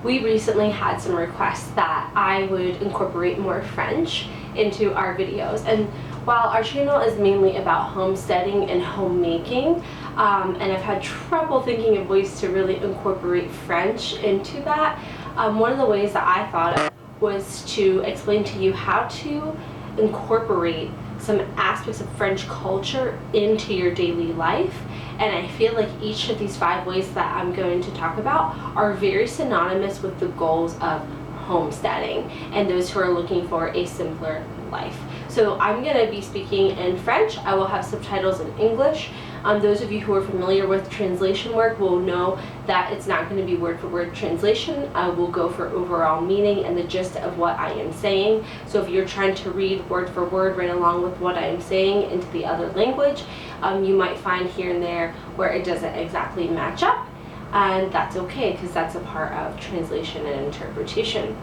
we recently had some requests that I would incorporate more French into our videos. And while our channel is mainly about homesteading and homemaking, and I've had trouble thinking of ways to really incorporate French into that, one of the ways that I thought of was to explain to you how to incorporate some aspects of French culture into your daily life. And I feel like each of these 5 ways that I'm going to talk about are very synonymous with the goals of homesteading and those who are looking for a simpler life. So I'm going to be speaking in French. I will have subtitles in English. Those of you who are familiar with translation work will know that it's not going to be word-for-word translation. I will go for overall meaning and the gist of what I am saying. So if you're trying to read word for word right along with what I am saying into the other language, you might find here and there where it doesn't exactly match up. And that's okay, because that's a part of translation and interpretation.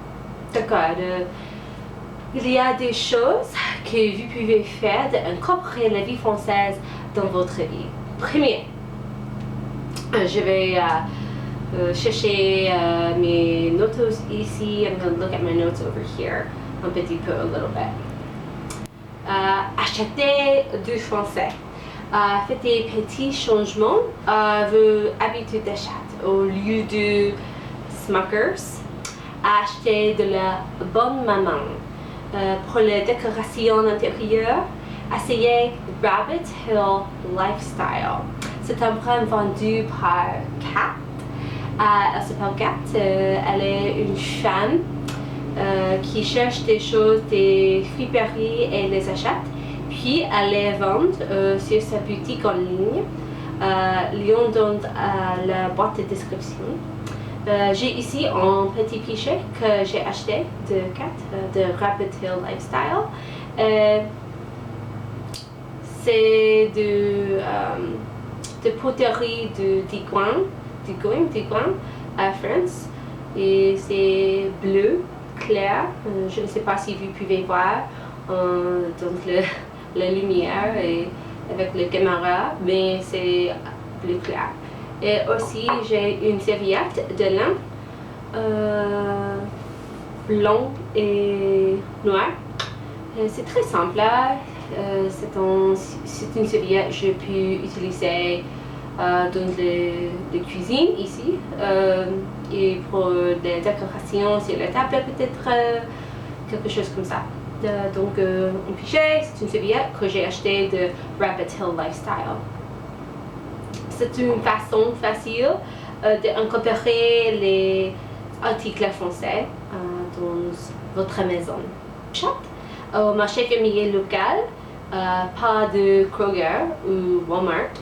D'accord. Il y a des choses que vous pouvez faire d'incorporer la vie française dans votre vie. Premier, je vais chercher mes notes ici. I'm going to look at my notes over here un petit peu, a little bit. Acheter du français. Faites des petits changements vos habitudes d'achat. Au lieu de Smuckers, achetez de la bonne maman. Pour la décoration intérieure, essayez Rabbit Hill Lifestyle. C'est un brand vendu par Kat. Elle s'appelle Kat. Elle est une femme qui cherche des choses des friperies et les achète. Puis elle les vend sur sa boutique en ligne. Lien dans la boîte de description. J'ai ici un petit pichet que j'ai acheté de Kat, de Rabbit Hill Lifestyle. C'est de poterie de Digoin à France. Et c'est bleu, clair. Je ne sais pas si vous pouvez voir donc la lumière et avec la caméra, mais c'est bleu clair. Et aussi, j'ai une serviette de lin blanc et noir. C'est très simple. C'est une serviette que je peux utiliser dans la cuisine ici. Et pour des décorations sur la table, peut-être quelque chose comme ça. Donc, un pichet, c'est une serviette que j'ai achetée de Rabbit Hill Lifestyle. C'est une façon facile d'incorporer les articles français dans votre maison. Au marché familier local, pas de Kroger ou Walmart,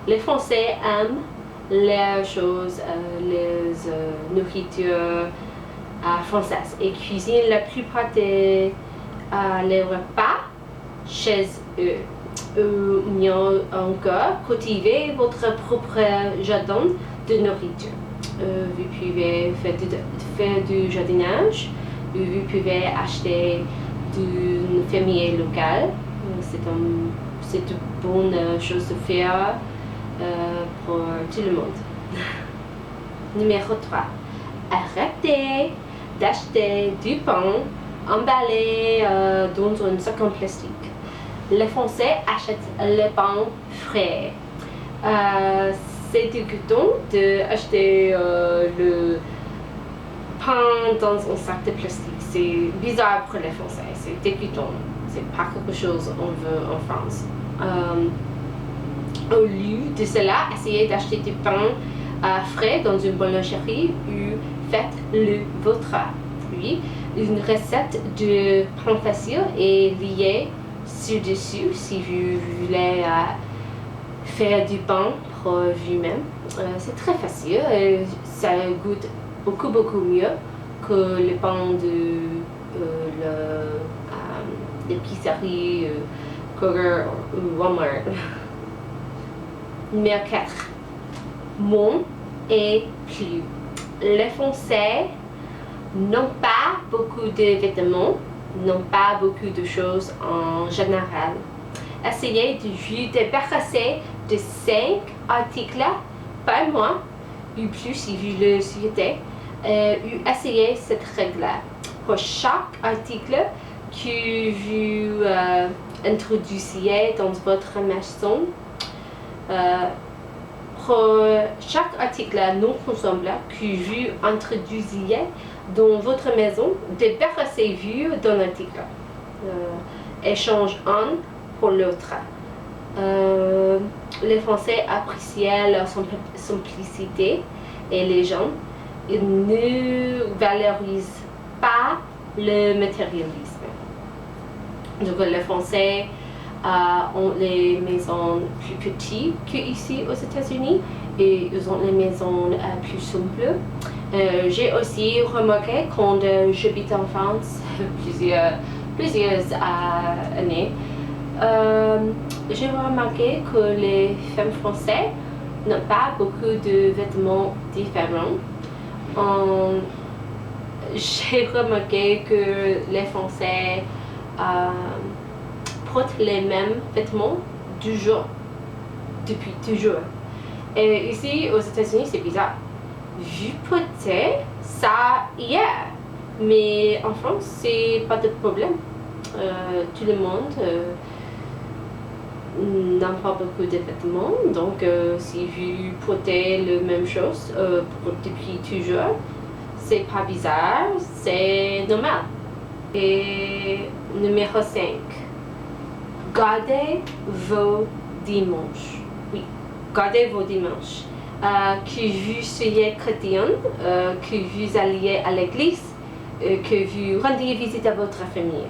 les Français aiment les choses, les nourritures françaises et cuisinent la plupart des les repas chez eux. Ou mieux encore, cultivez votre propre jardin de nourriture. Vous pouvez faire du jardinage, ou vous pouvez acheter d'une fermier local. C'est une bonne chose de faire pour tout le monde. Numéro 3. Arrêtez d'acheter du pain emballé dans un sac en plastique. Les Français achètent le pain frais. C'est dégoûtant d'acheter le pain dans un sac de plastique. C'est bizarre pour les Français, c'est dégoûtant. C'est pas quelque chose qu'on veut en France. Au lieu de cela, essayez d'acheter du pain frais dans une boulangerie ou faites-le vôtre. Puis, une recette de pain facile est liée sur-dessus si vous voulez faire du pain pour vous-même. C'est très facile et ça goûte beaucoup mieux que le pain de l'épicerie Kroger ou Walmart. Numéro 4. Moins et plus. Les Français n'ont pas beaucoup de vêtements, n'ont pas beaucoup de choses en général. Essayez de vous débarrasser de 5 articles par mois, ou plus si vous le souhaitez. essayez cette règle-là. Pour chaque article que vous introduisiez dans votre maison, pour chaque article non consommable que vous introduisiez dans votre maison, débarrassez-vous d'un article. Échange un pour l'autre. Les Français appréciaient leur simplicité et les gens ne valorisent pas le matérialisme. Donc les Français ont les maisons plus petites qu'ici aux États-Unis et ils ont les maisons plus simples. J'ai aussi remarqué quand j'habite en France plusieurs années, j'ai remarqué que les femmes françaises n'ont pas beaucoup de vêtements différents. J'ai remarqué que les Français portent les mêmes vêtements depuis toujours. Et ici aux États-Unis, c'est bizarre. Je portais ça hier, mais en France, c'est pas de problème. Tout le monde n'a pas beaucoup de vêtements, donc si vous portez la même chose depuis toujours, c'est pas bizarre, c'est normal. Et numéro 5, gardez vos dimanches. Oui, gardez vos dimanches. Que vous soyez chrétien, que vous alliez à l'église, que vous rendiez visite à votre famille,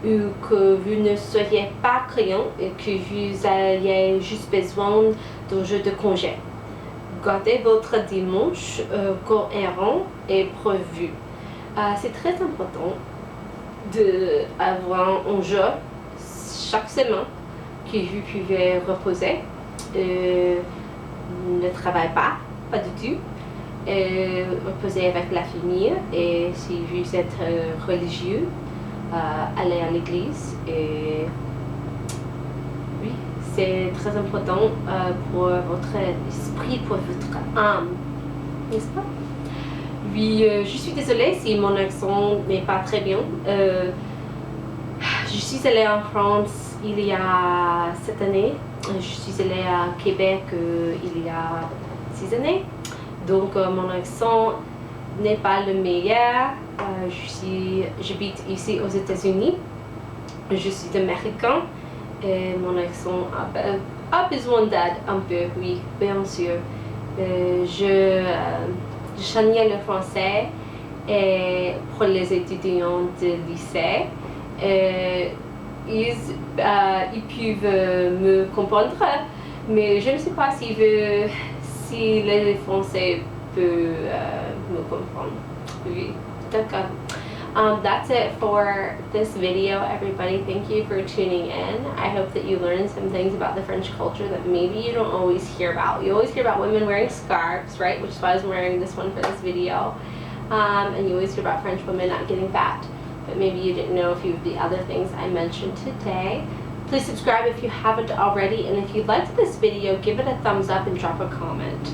ou que vous ne soyez pas croyant et que vous ayez juste besoin d'un jour de congé. Gardez votre dimanche cohérent et prévu. C'est très important d'avoir un jour chaque semaine que vous pouvez reposer. Ne travaillez pas du tout. Reposer avec la famille et si vous êtes religieux, aller à l'église. Et oui, c'est très important pour votre esprit, pour votre âme, n'est-ce pas? Oui, je suis désolée si mon accent n'est pas très bien. Je suis allée en France il y a 7 années. Je suis allée à Québec il y a 6 années. Donc mon accent n'est pas le meilleur. J'habite ici aux États-Unis. Je suis américain et mon accent a besoin d'aide un peu, oui, bien sûr. Je j'enseignais le français et pour les étudiants de lycée. Ils peuvent me comprendre, mais je ne sais pas si les Français peuvent me comprendre. Oui, d'accord. That's it for this video, everybody. Thank you for tuning in. I hope that you learned some things about the French culture that maybe you don't always hear about. You always hear about women wearing scarves, right? Which is why I was wearing this one for this video. And you always hear about French women not getting fat. But maybe you didn't know a few of the other things I mentioned today. Please subscribe if you haven't already, and if you liked this video, give it a thumbs up and drop a comment.